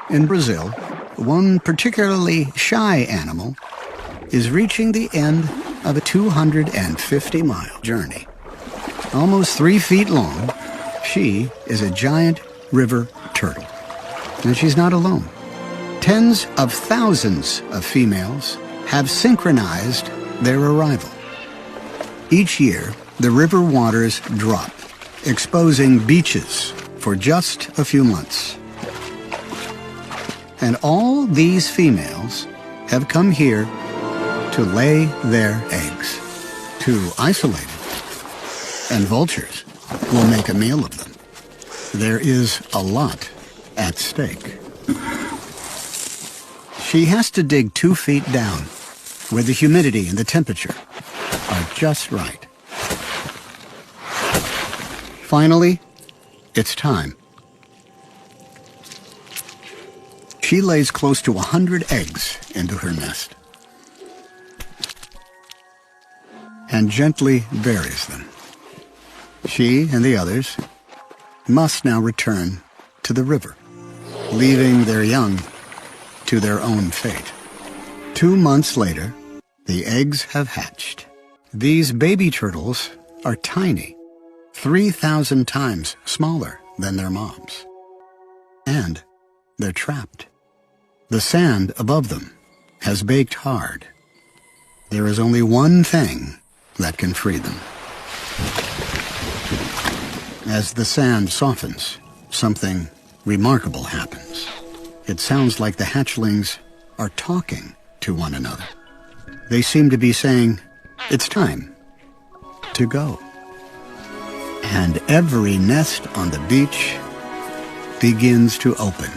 In Brazil, one particularly shy animal is reaching the end of a 250-mile journey. Almost 3 feet long, she is a giant river turtle. And she's not alone. Tens of thousands of females have synchronized their arrival. Each year, the river waters drop, exposing beaches for just a few months. And all these females have come here to lay their eggs, to isolate it, and vultures will make a meal of them. There is a lot at stake. She has to dig 2 feet down, where the humidity and the temperature are just right. Finally, it's time. She lays close to 100 eggs into her nest and gently buries them. She and the others must now return to the river, leaving their young to their own fate. 2 months later, the eggs have hatched. These baby turtles are tiny, 3,000 times smaller than their moms. And they're trapped. The sand above them has baked hard. There is only one thing that can free them. As the sand softens, something remarkable happens. It sounds like the hatchlings are talking to one another. They seem to be saying, "It's time to go." And every nest on the beach begins to open.